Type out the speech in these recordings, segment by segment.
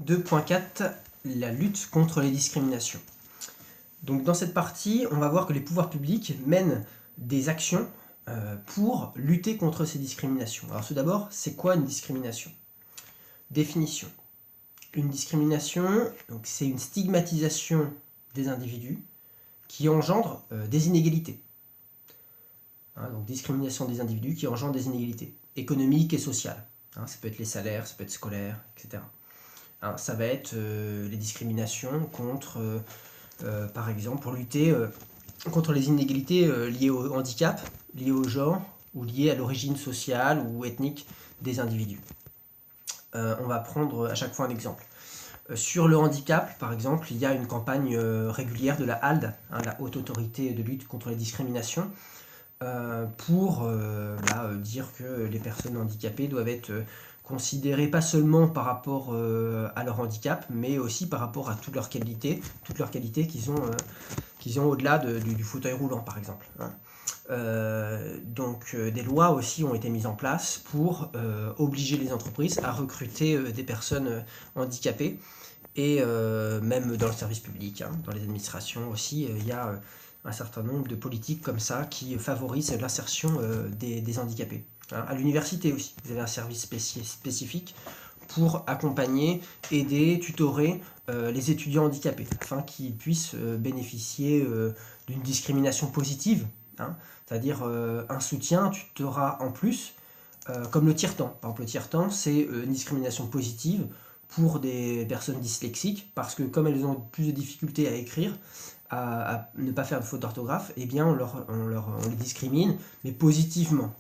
2.4 La lutte contre les discriminations. Donc dans cette partie, on va voir que les pouvoirs publics mènent des actions pour lutter contre ces discriminations. Alors tout d'abord, c'est quoi une discrimination? Définition. Une discrimination, c'est une stigmatisation des individus qui engendre des inégalités. Donc discrimination des individus qui engendre des inégalités économiques et sociales. Ça peut être les salaires, ça peut être scolaire, etc. Ça va être les discriminations contre, par exemple, pour lutter contre les inégalités liées au handicap, liées au genre ou liées à l'origine sociale ou ethnique des individus. On va prendre à chaque fois un exemple. Sur le handicap, par exemple, il y a une campagne régulière de la HALD, la Haute Autorité de lutte contre les discriminations, pour dire que les personnes handicapées doivent être considérées pas seulement par rapport à leur handicap, mais aussi par rapport à toutes leurs qualités qu'ils ont au-delà du fauteuil roulant, par exemple. Donc des lois aussi ont été mises en place pour obliger les entreprises à recruter des personnes handicapées, et même dans le service public, dans les administrations aussi, il y a un certain nombre de politiques comme ça qui favorisent l'insertion des handicapés. À l'université aussi, vous avez un service spécifique pour accompagner, aider, tutorer les étudiants handicapés, afin qu'ils puissent bénéficier d'une discrimination positive, c'est-à-dire un soutien, tutorat en plus, comme le tiers-temps. Par exemple, le tiers-temps, c'est une discrimination positive pour des personnes dyslexiques, parce que comme elles ont plus de difficultés à écrire, à ne pas faire de faute d'orthographe, eh bien on les discrimine, mais positivement,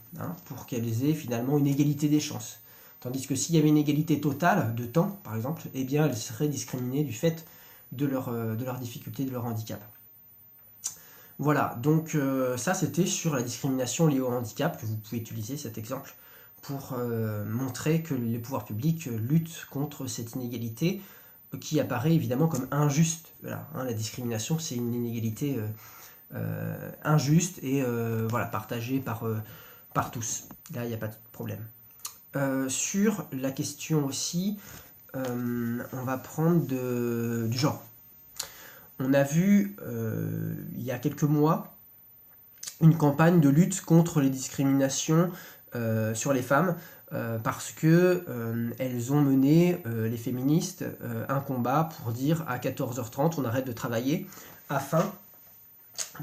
pour qu'elles aient finalement une égalité des chances. Tandis que s'il y avait une égalité totale de temps, par exemple, eh bien elles seraient discriminées du fait de leur difficulté, de leur handicap. Voilà, donc ça c'était sur la discrimination liée au handicap, que vous pouvez utiliser cet exemple pour montrer que les pouvoirs publics luttent contre cette inégalité qui apparaît évidemment comme injuste. Voilà, la discrimination, c'est une inégalité injuste et partagée par tous. Là, il n'y a pas de problème. Sur la question aussi, on va prendre du genre. On a vu il y a quelques mois une campagne de lutte contre les discriminations sur les femmes, parce que elles ont mené, les féministes, un combat pour dire à 14h30 on arrête de travailler, afin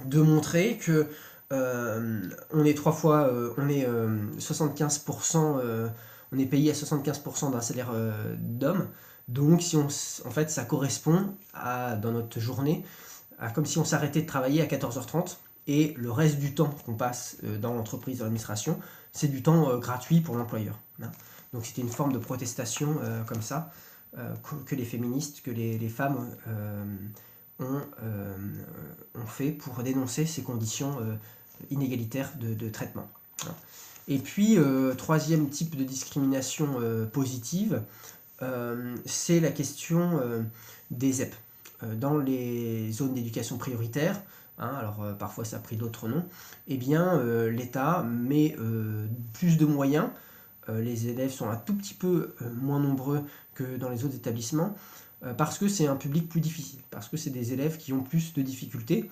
de montrer que on est 75%, on est payé à 75% d'un salaire d'homme. Donc en fait ça correspond dans notre journée comme si on s'arrêtait de travailler à 14h30, et le reste du temps qu'on passe dans l'entreprise, dans l'administration, c'est du temps gratuit pour l'employeur. Donc c'était une forme de protestation comme ça, que les féministes, que les femmes ont fait pour dénoncer ces conditions inégalitaires de traitement. Et puis, troisième type de discrimination positive, c'est la question des ZEP. Dans les zones d'éducation prioritaire, alors parfois ça a pris d'autres noms, eh bien l'État met plus de moyens. Les élèves sont un tout petit peu moins nombreux que dans les autres établissements, parce que c'est un public plus difficile, parce que c'est des élèves qui ont plus de difficultés.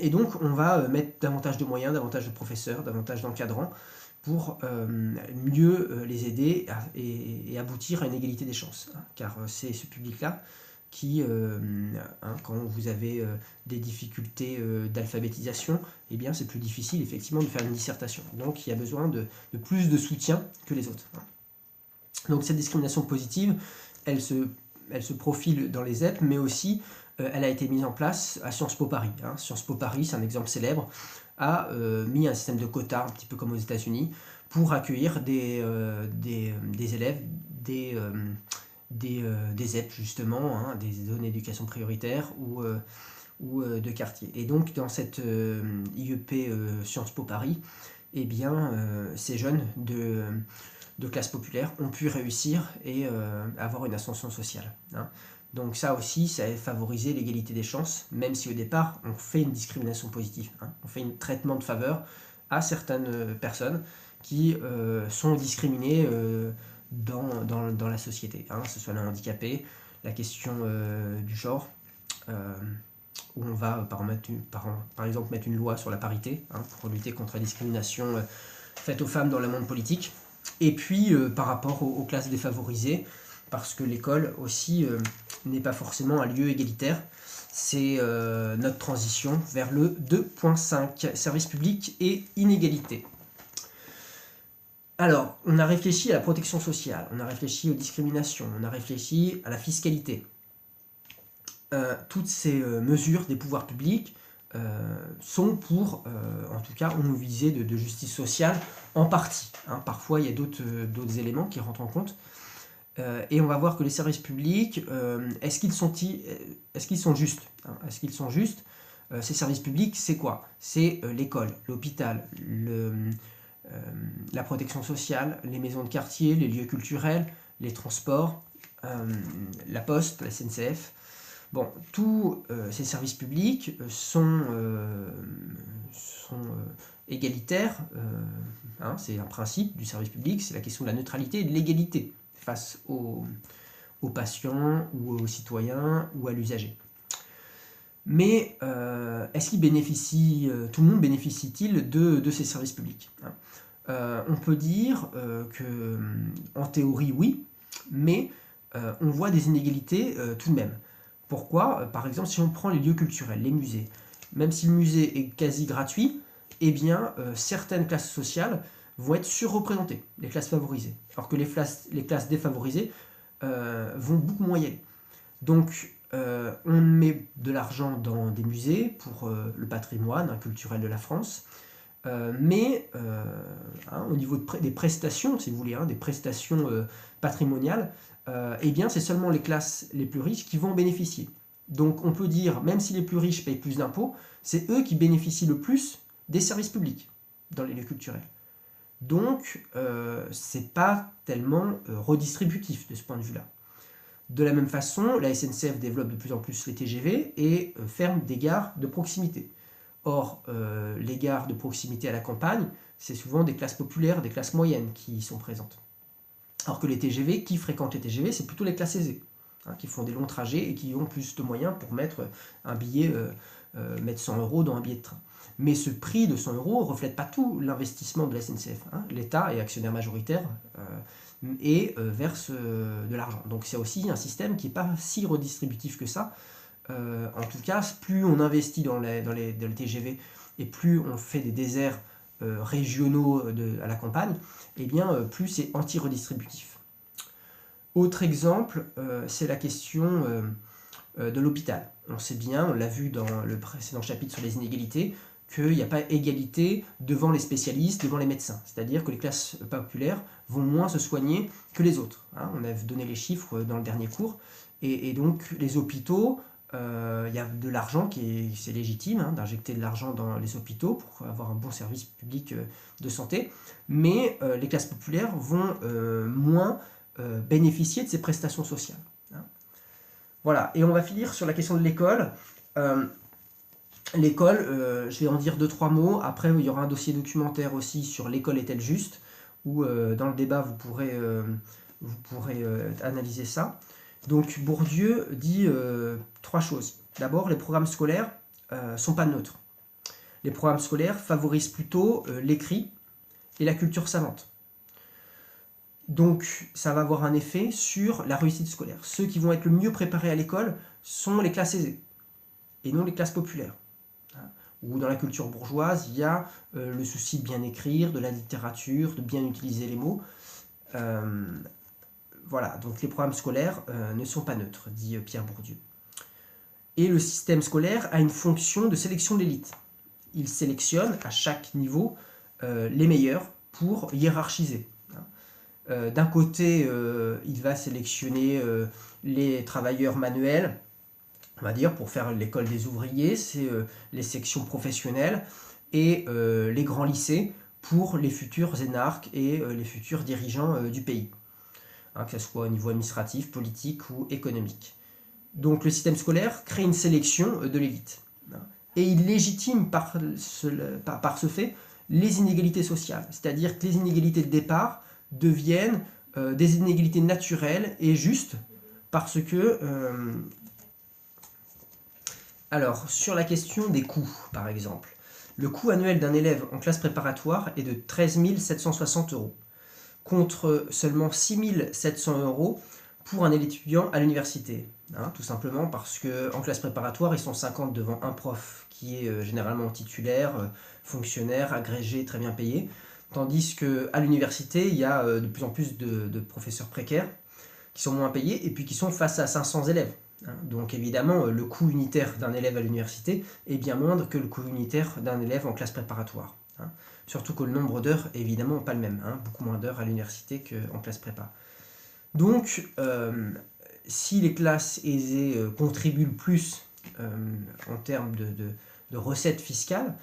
Et donc on va mettre davantage de moyens, davantage de professeurs, davantage d'encadrants pour mieux les aider et aboutir à une égalité des chances. Car c'est ce public-là qui, quand vous avez des difficultés d'alphabétisation, eh bien c'est plus difficile effectivement de faire une dissertation. Donc il y a besoin de plus de soutien que les autres. Donc cette discrimination positive, elle se profile dans les ZEP, mais aussi elle a été mise en place à Sciences Po Paris. Sciences Po Paris, c'est un exemple célèbre, a mis un système de quotas, un petit peu comme aux États-Unis, pour accueillir des élèves des ZEP justement, des zones d'éducation prioritaire ou de quartier. Et donc dans cette IEP Sciences Po Paris, eh bien ces jeunes de classe populaire ont pu réussir et avoir une ascension sociale. Donc ça aussi, ça a favorisé l'égalité des chances, même si au départ on fait une discrimination positive. On fait un traitement de faveur à certaines personnes qui sont discriminées dans la société, hein, que ce soit les handicapés, la question du genre, où on va par exemple mettre une loi sur la parité, hein, pour lutter contre la discrimination faite aux femmes dans le monde politique, et puis par rapport aux classes défavorisées, parce que l'école aussi n'est pas forcément un lieu égalitaire. C'est notre transition vers le 2.5, service public et inégalité. Alors, on a réfléchi à la protection sociale, on a réfléchi aux discriminations, on a réfléchi à la fiscalité. Toutes ces mesures des pouvoirs publics sont pour, en tout cas, ont une visée de justice sociale en partie, hein. Parfois, il y a d'autres éléments qui rentrent en compte. Et on va voir que les services publics, est-ce qu'ils sont justes, hein? Est-ce qu'ils sont justes? Ces services publics, c'est quoi? C'est l'école, l'hôpital, la protection sociale, les maisons de quartier, les lieux culturels, les transports, la poste, la SNCF. Bon, tous ces services publics sont égalitaires, hein, c'est un principe du service public, c'est la question de la neutralité et de l'égalité face aux patients ou aux citoyens ou à l'usager. Mais est-ce qu'il bénéficie, tout le monde bénéficie-t-il de ces services publics, hein? On peut dire que, en théorie, oui, mais on voit des inégalités tout de même. Pourquoi? Par exemple, si on prend les lieux culturels, les musées, même si le musée est quasi gratuit, eh bien, certaines classes sociales vont être surreprésentées, les classes favorisées, alors que les classes défavorisées vont beaucoup moins y aller. Donc, on met de l'argent dans des musées pour le patrimoine culturel de la France, mais hein, au niveau des prestations, si vous voulez, hein, des prestations patrimoniales, eh bien, c'est seulement les classes les plus riches qui vont en bénéficier. Donc, on peut dire, même si les plus riches payent plus d'impôts, c'est eux qui bénéficient le plus des services publics dans les lieux culturels. Donc, c'est pas tellement redistributif de ce point de vue-là. De la même façon, la SNCF développe de plus en plus les TGV et ferme des gares de proximité. Or, les gares de proximité à la campagne, c'est souvent des classes populaires, des classes moyennes qui y sont présentes. Alors que les TGV, qui fréquentent les TGV, c'est plutôt les classes aisées, hein, qui font des longs trajets et qui ont plus de moyens pour mettre un billet, mettre 100 € dans un billet de train. Mais ce prix de 100 € ne reflète pas tout l'investissement de la SNCF, hein. L'État est actionnaire majoritaire et verse de l'argent. Donc c'est aussi un système qui n'est pas si redistributif que ça. En tout cas, plus on investit dans les TGV et plus on fait des déserts régionaux à la campagne, eh bien, plus c'est anti-redistributif. Autre exemple, c'est la question de l'hôpital. On sait bien, on l'a vu dans le précédent chapitre sur les inégalités, qu'il n'y a pas égalité devant les spécialistes, devant les médecins. C'est-à-dire que les classes populaires vont moins se soigner que les autres, hein. On a donné les chiffres dans le dernier cours. Et donc, les hôpitaux, il y a de l'argent c'est légitime, hein, d'injecter de l'argent dans les hôpitaux pour avoir un bon service public de santé. Mais les classes populaires vont moins bénéficier de ces prestations sociales, hein. Voilà, et on va finir sur la question de l'école. L'école, je vais en dire 2-3 mots. Après, il y aura un dossier documentaire aussi sur l'école est-elle juste, où dans le débat, vous pourrez analyser ça. Donc, Bourdieu dit 3 choses. D'abord, les programmes scolaires ne sont pas neutres. Les programmes scolaires favorisent plutôt l'écrit et la culture savante. Donc, ça va avoir un effet sur la réussite scolaire. Ceux qui vont être le mieux préparés à l'école sont les classes aisées, et non les classes populaires. Ou dans la culture bourgeoise, il y a le souci de bien écrire, de la littérature, de bien utiliser les mots. Voilà, donc les programmes scolaires ne sont pas neutres, dit Pierre Bourdieu. Et le système scolaire a une fonction de sélection de l'élite. Il sélectionne à chaque niveau les meilleurs pour hiérarchiser. D'un côté, il va sélectionner les travailleurs manuels, on va dire, pour faire l'école des ouvriers, c'est les sections professionnelles et les grands lycées pour les futurs énarques et les futurs dirigeants du pays, hein, que ce soit au niveau administratif, politique ou économique. Donc le système scolaire crée une sélection de l'élite, hein, et il légitime par ce fait les inégalités sociales, c'est-à-dire que les inégalités de départ deviennent des inégalités naturelles et justes, parce que... alors, sur la question des coûts, par exemple, le coût annuel d'un élève en classe préparatoire est de 13 760 euros, contre seulement 6 700 euros pour un étudiant à l'université. Hein, tout simplement parce qu'en classe préparatoire, ils sont 50 devant un prof qui est généralement titulaire, fonctionnaire, agrégé, très bien payé. Tandis qu'à l'université, il y a de plus en plus de professeurs précaires qui sont moins payés et puis qui sont face à 500 élèves. Hein. Donc évidemment, le coût unitaire d'un élève à l'université est bien moindre que le coût unitaire d'un élève en classe préparatoire. Hein. Surtout que le nombre d'heures est évidemment pas le même. Hein. Beaucoup moins d'heures à l'université qu'en classe prépa. Donc, si les classes aisées contribuent le plus en termes de recettes fiscales,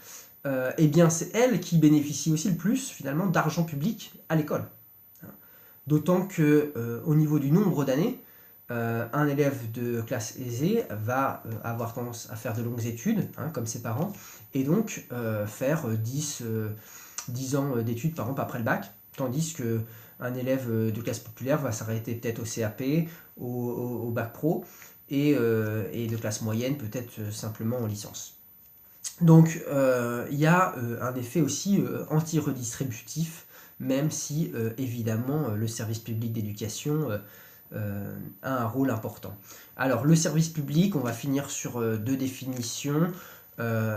eh bien c'est elles qui bénéficient aussi le plus finalement d'argent public à l'école. D'autant que au niveau du nombre d'années, un élève de classe aisée va avoir tendance à faire de longues études, hein, comme ses parents, et donc faire 10 ans d'études par an après le bac, tandis qu'un élève de classe populaire va s'arrêter peut-être au CAP, au bac pro, et de classe moyenne peut-être simplement en licence. Donc il y a un effet aussi anti-redistributif, même si évidemment le service public d'éducation a un rôle important. Alors le service public, on va finir sur deux définitions.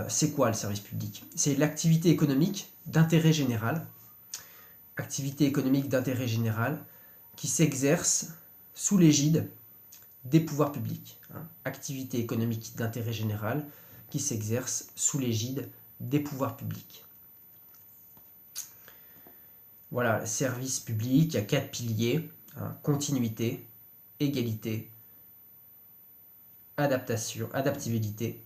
C'est quoi le service public? C'est l'activité économique d'intérêt général, qui s'exerce sous l'égide des pouvoirs publics. Hein. Activité économique d'intérêt général qui s'exerce sous l'égide des pouvoirs publics. Voilà, le service public, il y a 4 piliers, hein, continuité, égalité, adaptabilité,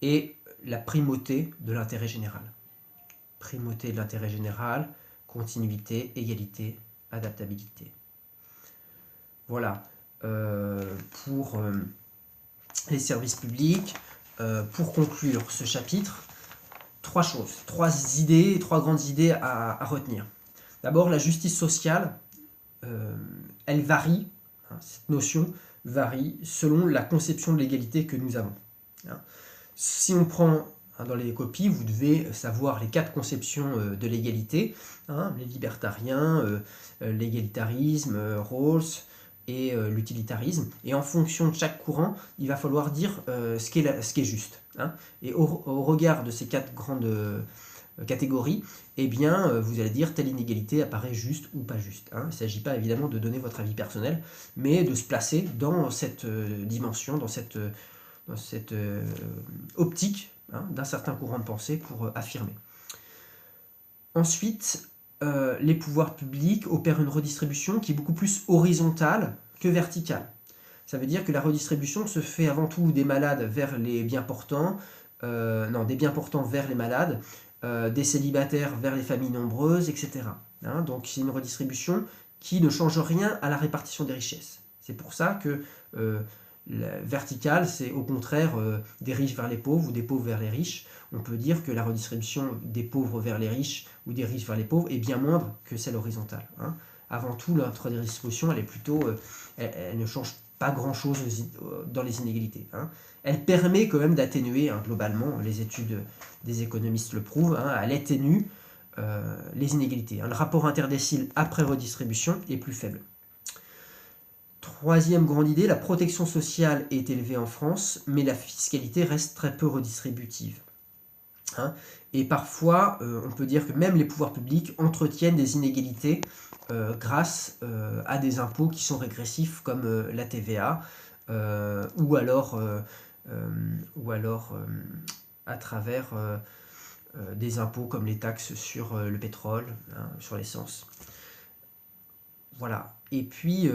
et la primauté de l'intérêt général. Primauté de l'intérêt général, continuité, égalité, adaptabilité. Voilà, pour les services publics. Pour conclure ce chapitre, trois grandes idées à retenir. D'abord, la justice sociale, elle varie, hein, cette notion varie selon la conception de l'égalité que nous avons. Hein. Si on prend dans les copies, vous devez savoir les 4 conceptions de l'égalité, hein, les libertariens, l'égalitarisme, Rawls et l'utilitarisme. Et en fonction de chaque courant, il va falloir dire ce qui est juste. Hein. Et au regard de ces 4 grandes catégories, eh bien, vous allez dire telle inégalité apparaît juste ou pas juste. Hein. Il ne s'agit pas évidemment de donner votre avis personnel, mais de se placer dans cette dimension, dans cette optique, hein, d'un certain courant de pensée pour affirmer. Ensuite, les pouvoirs publics opèrent une redistribution qui est beaucoup plus horizontale que verticale. Ça veut dire que la redistribution se fait avant tout des malades vers les bien portants, des bien portants vers les malades, des célibataires vers les familles nombreuses, etc. Hein, donc c'est une redistribution qui ne change rien à la répartition des richesses. C'est pour ça que la verticale, c'est au contraire des riches vers les pauvres ou des pauvres vers les riches. On peut dire que la redistribution des pauvres vers les riches ou des riches vers les pauvres est bien moindre que celle horizontale. Hein. Avant tout, notre redistribution, elle est plutôt, elle ne change pas grand-chose dans les inégalités. Hein. Elle permet quand même d'atténuer, hein, globalement, les études des économistes le prouvent, hein, elle atténue les inégalités. Hein. Le rapport interdécile après redistribution est plus faible. Troisième grande idée, la protection sociale est élevée en France, mais la fiscalité reste très peu redistributive. Hein. Et parfois, on peut dire que même les pouvoirs publics entretiennent des inégalités grâce à des impôts qui sont régressifs comme la TVA, ou alors à travers des impôts comme les taxes sur le pétrole, hein, sur l'essence. Voilà. Et puis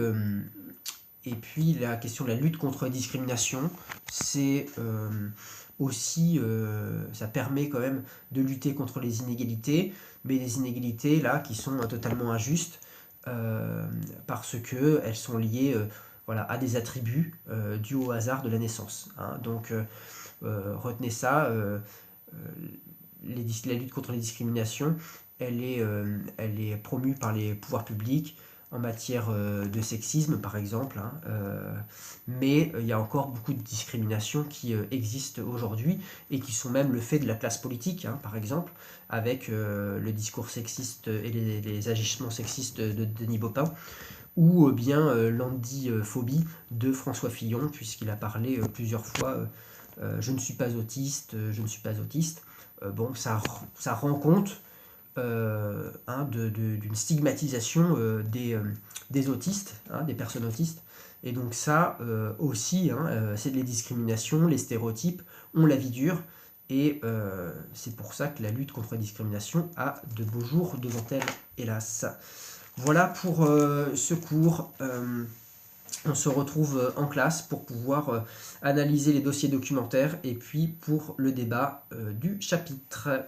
la question de la lutte contre la discrimination, c'est aussi, ça permet quand même de lutter contre les inégalités, mais des inégalités là qui sont totalement injustes parce qu'elles sont liées à des attributs dus au hasard de la naissance. Hein. Donc retenez ça, la lutte contre les discriminations elle est promue par les pouvoirs publics en matière de sexisme, par exemple, hein, mais il y a encore beaucoup de discriminations qui existent aujourd'hui et qui sont même le fait de la classe politique, hein, par exemple, avec le discours sexiste et les agissements sexistes de Denis Baupin, ou bien l'andiphobie de François Fillon, puisqu'il a parlé plusieurs fois je ne suis pas autiste, je ne suis pas autiste. Bon, ça rend compte hein, d'une stigmatisation des autistes, hein, des personnes autistes. Et donc ça aussi, hein, c'est les discriminations, les stéréotypes, on la vie dure. Et c'est pour ça que la lutte contre la discrimination a de beaux jours devant elle, hélas. Voilà pour ce cours. On se retrouve en classe pour pouvoir analyser les dossiers documentaires et puis pour le débat du chapitre.